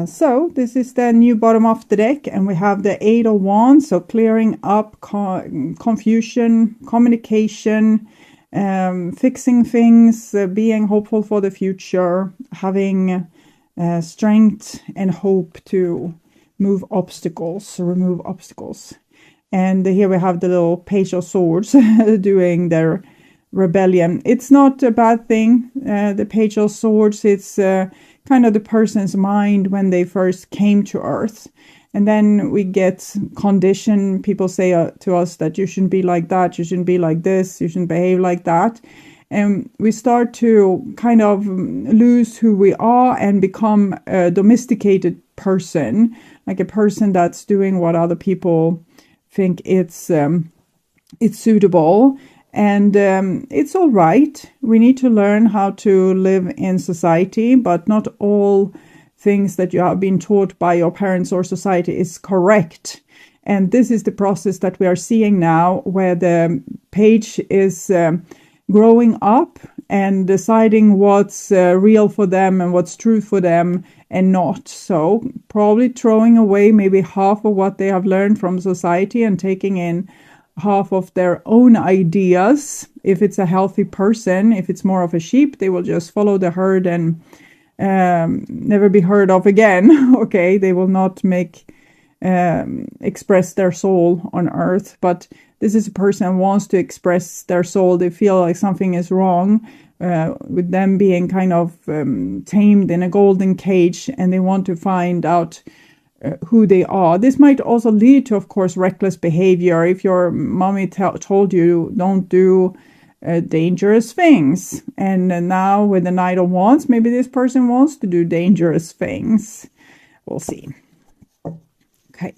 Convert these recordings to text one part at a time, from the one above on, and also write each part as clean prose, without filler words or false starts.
So this is the new bottom of the deck, and we have the Eight of Wands, so clearing up confusion, communication, fixing things, being hopeful for the future, having strength and hope to remove obstacles. And here we have the little Page of Swords doing their rebellion. It's not a bad thing, the Page of Swords. It's kind of the person's mind when they first came to Earth. And then we get conditioned. People say to us that you shouldn't be like that, you shouldn't be like this, you shouldn't behave like that. And we start to kind of lose who we are and become a domesticated person, like a person that's doing what other people think it's suitable. And it's all right. We need to learn how to live in society, but not all things that you have been taught by your parents or society is correct. And this is the process that we are seeing now, where the page is growing up and deciding what's real for them and what's true for them and not. So probably throwing away maybe half of what they have learned from society and taking in half of their own ideas. If it's a healthy person, if it's more of a sheep, they will just follow the herd and never be heard of again. Okay, they will not express their soul on earth. But this is a person who wants to express their soul. They feel like something is wrong with them being kind of tamed in a golden cage, and they want to find out who they are. This might also lead to, of course, reckless behavior. If your mommy told you don't do dangerous things, and now with the Knight of Wands, maybe this person wants to do dangerous things. We'll see. Okay.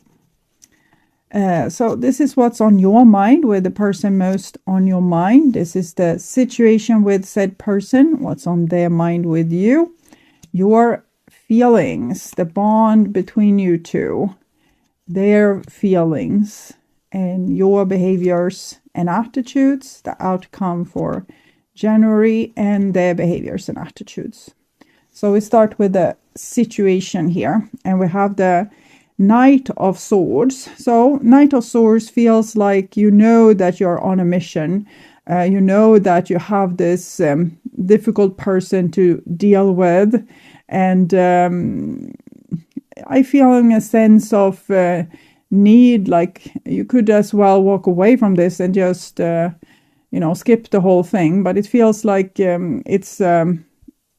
So this is what's on your mind, with the person most on your mind. This is the situation with said person, what's on their mind with you. Your feelings, the bond between you two, their feelings and your behaviors and attitudes, the outcome for January, and their behaviors and attitudes. So we start with the situation here, and we have the Knight of Swords. So Knight of Swords feels like you know that you're on a mission. You know that you have this difficult person to deal with. And I feel a sense of need, like you could as well walk away from this and just, skip the whole thing. But it feels like it's an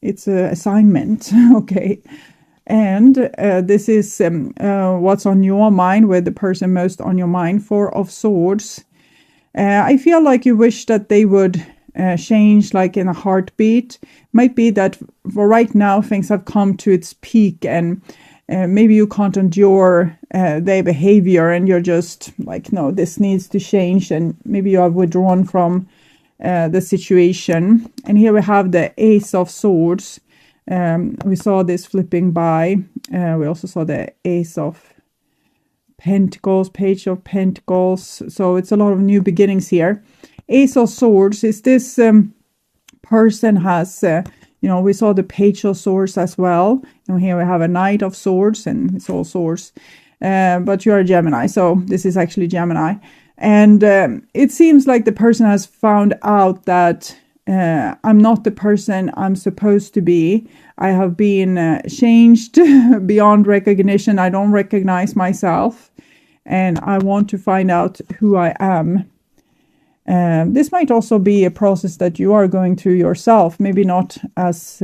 assignment, okay? And this is what's on your mind, with the person most on your mind, Four of Swords. I feel like you wish that they would change like in a heartbeat. Might be that for right now things have come to its peak, and maybe you can't endure their behavior, and you're just like, no, this needs to change, and maybe you have withdrawn from the situation. And here we have the Ace of Swords. We saw this flipping by. We also saw the Ace of Pentacles, Page of Pentacles. So it's a lot of new beginnings here. Ace of Swords is this person has, we saw the Page of Swords as well. And here we have a Knight of Swords, and it's all swords. But you're a Gemini, so this is actually Gemini. And it seems like the person has found out that I'm not the person I'm supposed to be. I have been changed beyond recognition. I don't recognize myself, and I want to find out who I am. This might also be a process that you are going through yourself, maybe not as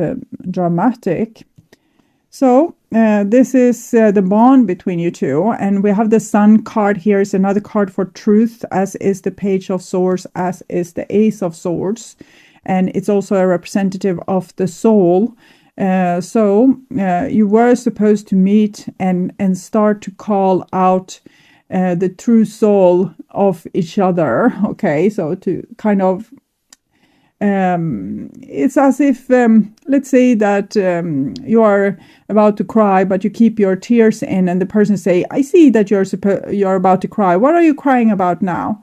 dramatic. So this is the bond between you two, and we have the Sun card here. Is another card for truth, as is the Page of Swords, as is the Ace of Swords, and it's also a representative of the soul. So you were supposed to meet and start to call out the true soul of each other. Okay, so to kind of it's as if let's say that you are about to cry, but you keep your tears in, and the person say, I see that you're about to cry. What are you crying about now?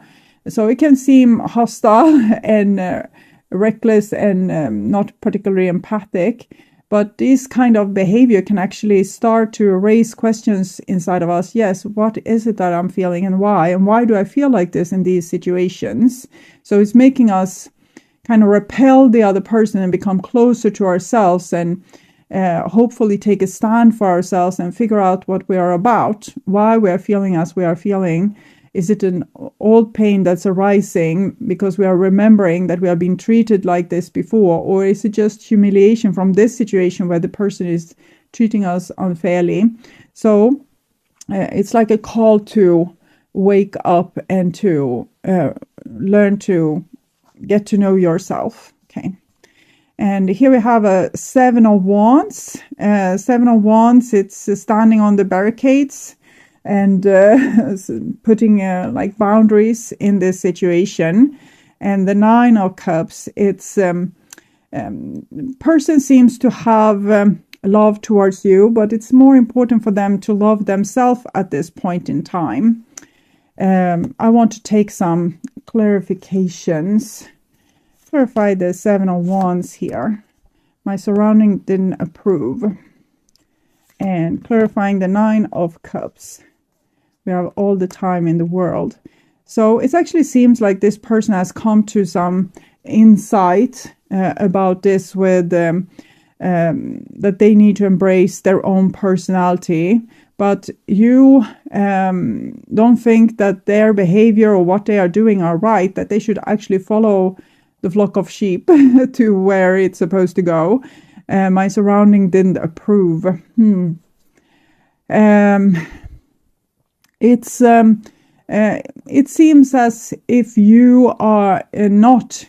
So it can seem hostile and reckless and not particularly empathic. But this kind of behavior can actually start to raise questions inside of us. Yes, what is it that I'm feeling and why? And why do I feel like this in these situations? So it's making us kind of repel the other person and become closer to ourselves, and hopefully take a stand for ourselves and figure out what we are about, why we are feeling as we are feeling. Is it an old pain that's arising because we are remembering that we have been treated like this before? Or is it just humiliation from this situation where the person is treating us unfairly? So it's like a call to wake up and to learn to get to know yourself. Okay. And here we have a 7 of Wands. 7 of Wands, it's standing on the barricades and putting like boundaries in this situation. And the 9 of Cups, it's person seems to have love towards you, but it's more important for them to love themselves at this point in time. I want to take some clarifications. Clarify the 7 of Wands here. My surrounding didn't approve. And clarifying the 9 of Cups. We have all the time in the world. So it actually seems like this person has come to some insight about this, with that they need to embrace their own personality. But you don't think that their behavior or what they are doing are right, that they should actually follow the flock of sheep to where it's supposed to go. My surrounding didn't approve. It seems as if you are not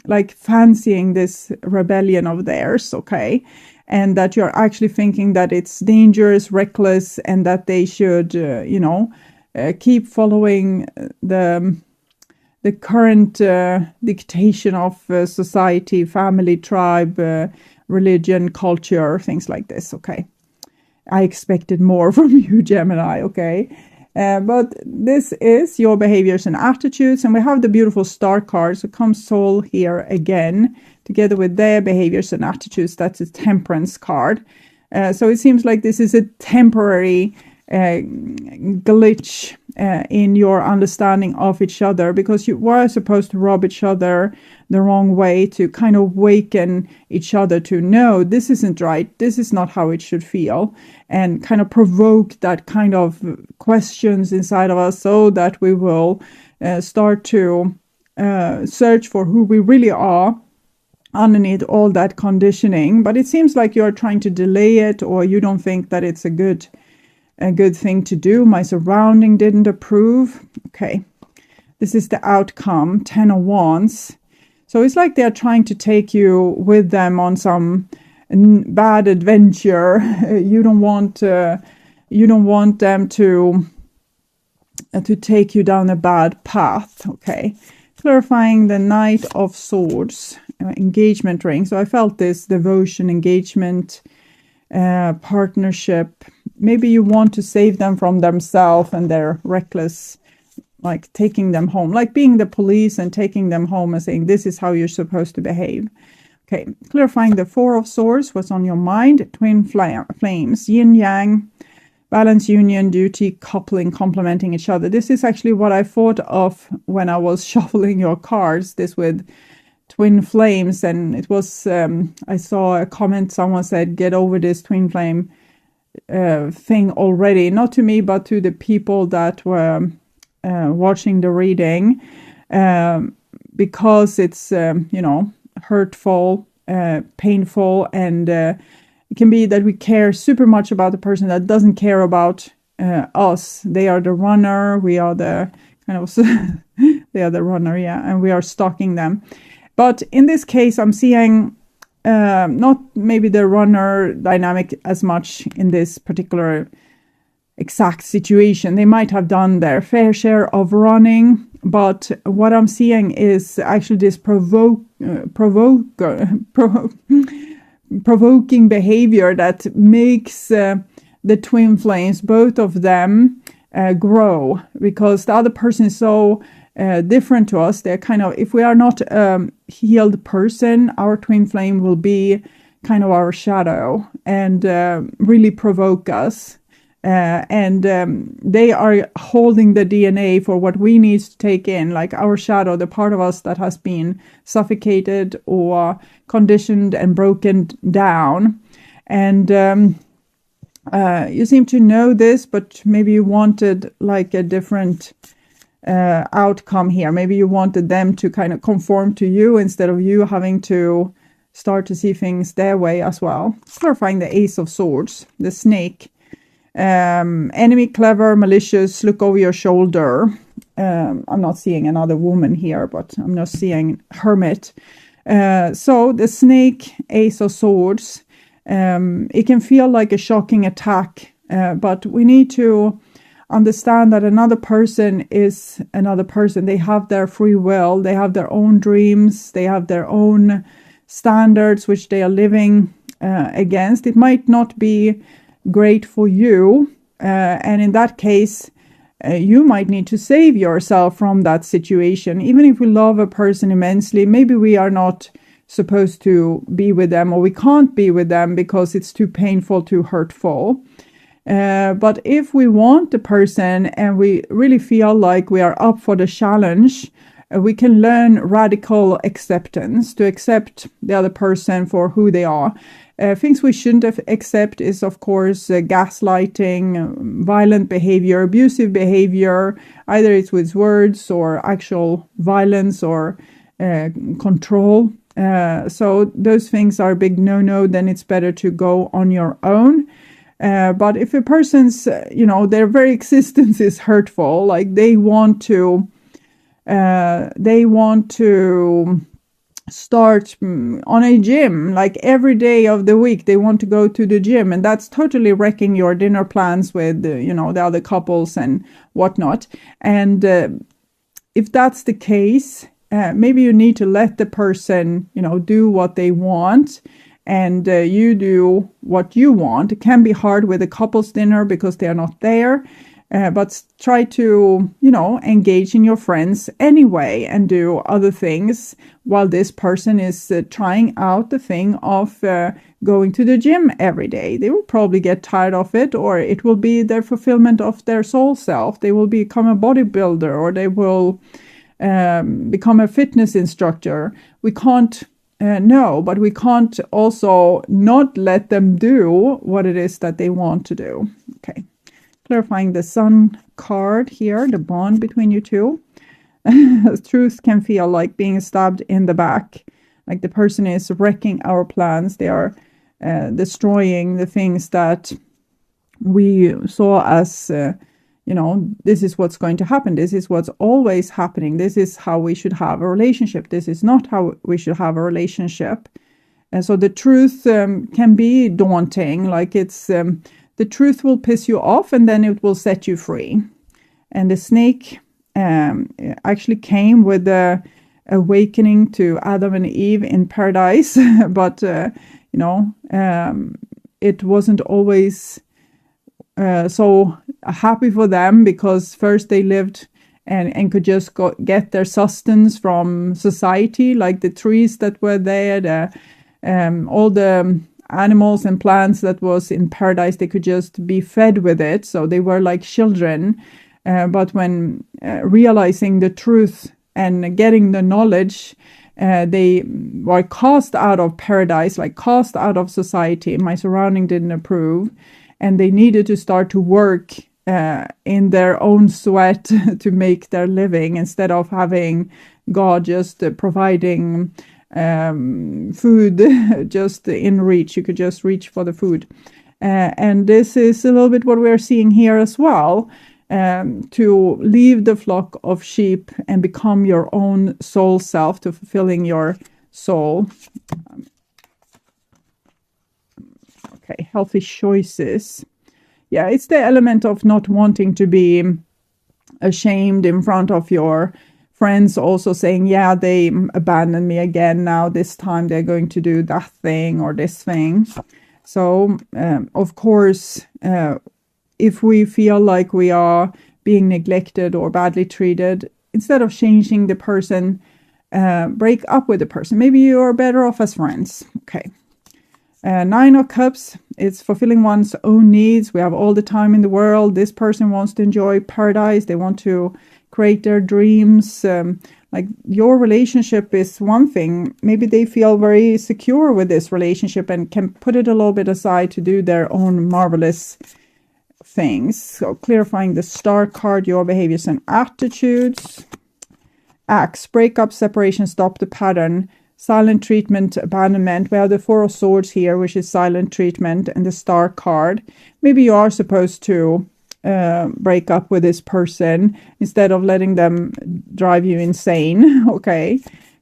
like fancying this rebellion of theirs, okay? And that you're actually thinking that it's dangerous, reckless, and that they should, keep following the current dictation of society, family, tribe, religion, culture, things like this, okay? I expected more from you, Gemini, okay? But this is your behaviors and attitudes, and we have the beautiful star card. So comes Soul here again, together with their behaviors and attitudes. That's a Temperance card. So it seems like this is a temporary glitch in your understanding of each other, because you were supposed to rub each other the wrong way to kind of waken each other to, no, this isn't right, this is not how it should feel, and kind of provoke that kind of questions inside of us, so that we will start to search for who we really are underneath all that conditioning. But it seems like you're trying to delay it, or you don't think that it's a good thing to do. My surrounding didn't approve. Okay, this is the outcome, 10 of Wands. So it's like they're trying to take you with them on some bad adventure. You don't want them to take you down a bad path. Okay, clarifying the Knight of Swords, engagement ring. So I felt this devotion, engagement, partnership. Maybe you want to save them from themselves and their reckless, like taking them home, like being the police and taking them home and saying, this is how you're supposed to behave. Okay, clarifying the 4 of Swords, what's on your mind, twin flames, yin yang, balance, union, duty, coupling, complementing each other. This is actually what I thought of when I was shuffling your cards, this with twin flames. And it was, I saw a comment, someone said, get over this twin flame thing already. Not to me, but to the people that were watching the reading, because it's, hurtful, painful, and it can be that we care super much about the person that doesn't care about us. They are the runner, we are the kind of, they are the runner, yeah, and we are stalking them. But in this case, I'm seeing not maybe the runner dynamic as much in this particular exact situation. They might have done their fair share of running, but what I'm seeing is actually this provoking behavior that makes the twin flames, both of them, grow, because the other person is so different to us. They're kind of, if we are not a healed person, our twin flame will be kind of our shadow and really provoke us. And they are holding the DNA for what we need to take in, like our shadow, the part of us that has been suffocated or conditioned and broken down. And you seem to know this, but maybe you wanted like a different outcome here. Maybe you wanted them to kind of conform to you instead of you having to start to see things their way as well. Clarifying the Ace of Swords, the snake. Enemy, clever, malicious, look over your shoulder. I'm not seeing another woman here, but I'm not seeing hermit. So the snake, Ace of Swords, it can feel like a shocking attack, but we need to understand that another person is another person. They have their free will, they have their own dreams, they have their own standards which they are living against. It might not be great for you, and in that case you might need to save yourself from that situation. Even if we love a person immensely, maybe we are not supposed to be with them, or we can't be with them because it's too painful, too hurtful. But if we want the person and we really feel like we are up for the challenge, we can learn radical acceptance, to accept the other person for who they are. Things we shouldn't accept is, of course, gaslighting, violent behavior, abusive behavior. Either it's with words or actual violence or control. So those things are a big no-no. Then it's better to go on your own. But if a person's, their very existence is hurtful, like they want to start on a gym, like every day of the week they want to go to the gym, and that's totally wrecking your dinner plans with the other couples and whatnot. And if that's the case, maybe you need to let the person do what they want, and you do what you want. It can be hard with a couple's dinner because they are not there. But try to, engage in your friends anyway and do other things while this person is trying out the thing of going to the gym every day. They will probably get tired of it, or it will be their fulfillment of their soul self. They will become a bodybuilder, or they will become a fitness instructor. We can't know, but we can't also not let them do what it is that they want to do. Okay. Clarifying the Sun card here, the bond between you two. Truth can feel like being stabbed in the back, like the person is wrecking our plans. They are destroying the things that we saw as, this is what's going to happen. This is what's always happening. This is how we should have a relationship. This is not how we should have a relationship. And so the truth can be daunting, like it's... the truth will piss you off, and then it will set you free. And the snake actually came with the awakening to Adam and Eve in paradise, but it wasn't always so happy for them, because first they lived and could just get their sustenance from society, like the trees that were there, all the animals and plants that was in paradise, they could just be fed with it. So they were like children. But when realizing the truth and getting the knowledge, they were cast out of paradise, like cast out of society. My surrounding didn't approve. And they needed to start to work in their own sweat to make their living, instead of having God just providing food just in reach. You could just reach for the food, and this is a little bit what we're seeing here as well, to leave the flock of sheep and become your own soul self, to fulfilling your soul. Okay, healthy choices. Yeah, it's the element of not wanting to be ashamed in front of your friends, also saying, yeah, they abandoned me again. Now this time they're going to do that thing or this thing. So, of course, if we feel like we are being neglected or badly treated, instead of changing the person, break up with the person. Maybe you are better off as friends. Okay. Nine of Cups, it's fulfilling one's own needs. We have all the time in the world. This person wants to enjoy paradise. They want to create their dreams. Like your relationship is one thing. Maybe they feel very secure with this relationship and can put it a little bit aside to do their own marvelous things. So clarifying the Star card, your behaviors and attitudes. Axe, breakup, separation, stop the pattern. Silent treatment, abandonment. We have the Four of Swords here, which is silent treatment, and the Star card. Maybe you are supposed to break up with this person instead of letting them drive you insane. Okay.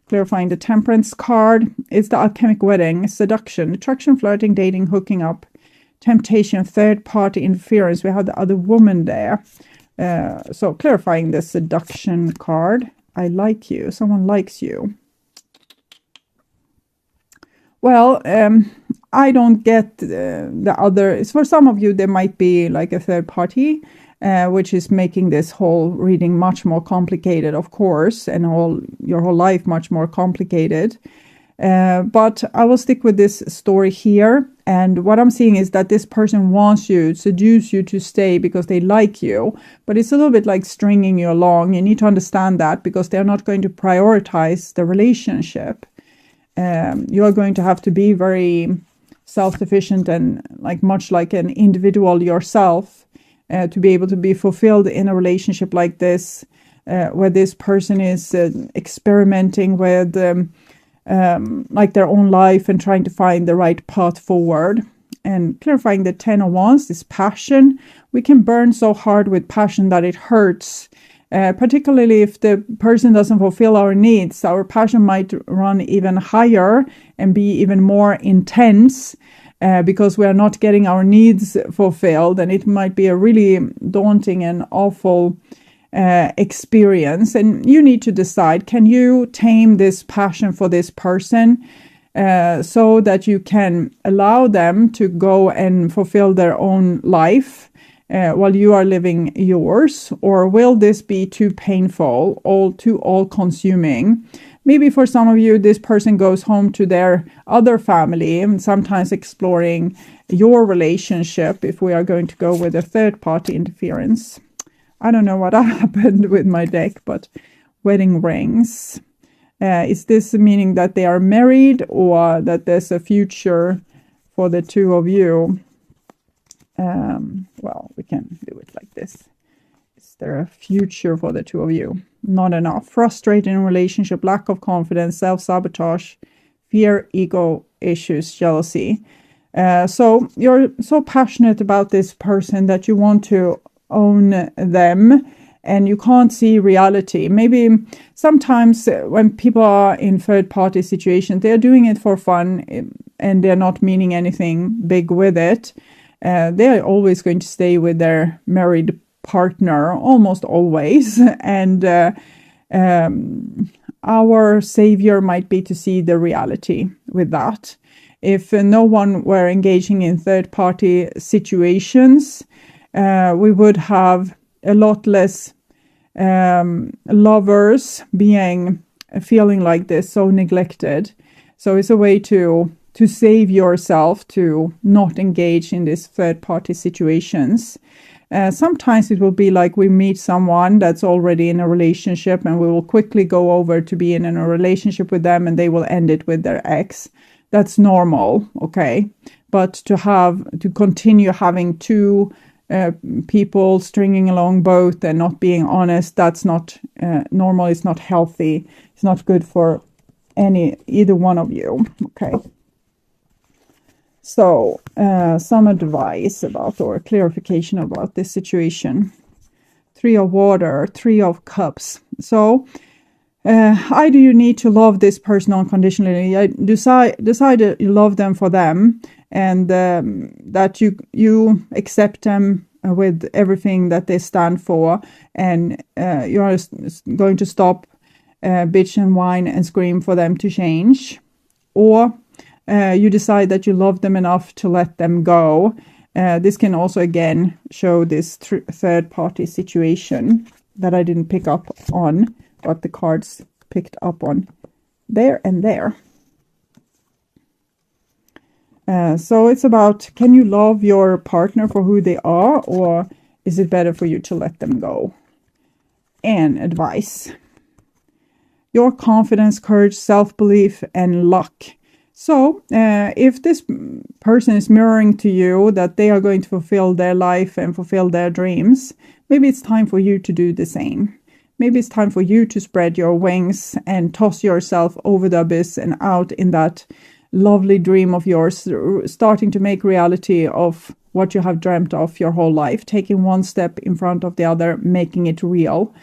Clarifying the Temperance card. It's the Alchemic Wedding, seduction, attraction, flirting, dating, hooking up, temptation, third party interference. We have the other woman there. So clarifying the seduction card. I like you. Someone likes you. Well, I don't get the other. For some of you, there might be like a third party, which is making this whole reading much more complicated, of course, and your whole life much more complicated. But I will stick with this story here. And what I'm seeing is that this person wants you, seduce you to stay because they like you. But it's a little bit like stringing you along. You need to understand that because they're not going to prioritize the relationship. You are going to have to be very self-sufficient and much like an individual yourself to be able to be fulfilled in a relationship like this, where this person is experimenting with their own life and trying to find the right path forward. And clarifying the Ten of Wands, this passion. We can burn so hard with passion that it hurts. Particularly if the person doesn't fulfill our needs, our passion might run even higher and be even more intense because we are not getting our needs fulfilled, and it might be a really daunting and awful experience. And you need to decide, can you tame this passion for this person so that you can allow them to go and fulfill their own life while you are living yours, or will this be too painful, too all-consuming? Maybe for some of you, this person goes home to their other family, and sometimes exploring your relationship, if we are going to go with a third-party interference. I don't know what happened with my deck, but wedding rings. Is this meaning that they are married, or that there's a future for the two of you? Well, we can do it like this. Is there a future for the two of you? Not enough. Frustrated in relationship, lack of confidence, self-sabotage, fear, ego issues, jealousy. So you're so passionate about this person that you want to own them, and you can't see reality. Maybe sometimes when people are in third-party situations, they're doing it for fun and they're not meaning anything big with it. They're always going to stay with their married partner, almost always. And our savior might be to see the reality with that. If no one were engaging in third-party situations, we would have a lot less lovers feeling like this, so neglected. So it's a way to save yourself, to not engage in these third-party situations. Sometimes it will be like we meet someone that's already in a relationship and we will quickly go over to be in a relationship with them, and they will end it with their ex. That's normal, okay? But to continue having two people stringing along both and not being honest, that's not normal. It's not healthy. It's not good for either one of you, okay? So, some advice about, or clarification about this situation. Three of Water, Three of Cups. So, either you need to love this person unconditionally, decide that you love them for them, and that you accept them with everything that they stand for, and you are going to stop bitch and whine and scream for them to change. Or you decide that you love them enough to let them go. This can also, again, show this third-party situation that I didn't pick up on, but the cards picked up on there and there. So it's about, can you love your partner for who they are, or is it better for you to let them go? And advice. Your confidence, courage, self-belief, and luck. So if this person is mirroring to you that they are going to fulfill their life and fulfill their dreams, maybe it's time for you to do the same. Maybe it's time for you to spread your wings and toss yourself over the abyss and out in that lovely dream of yours, starting to make reality of what you have dreamt of your whole life, taking one step in front of the other, making it real.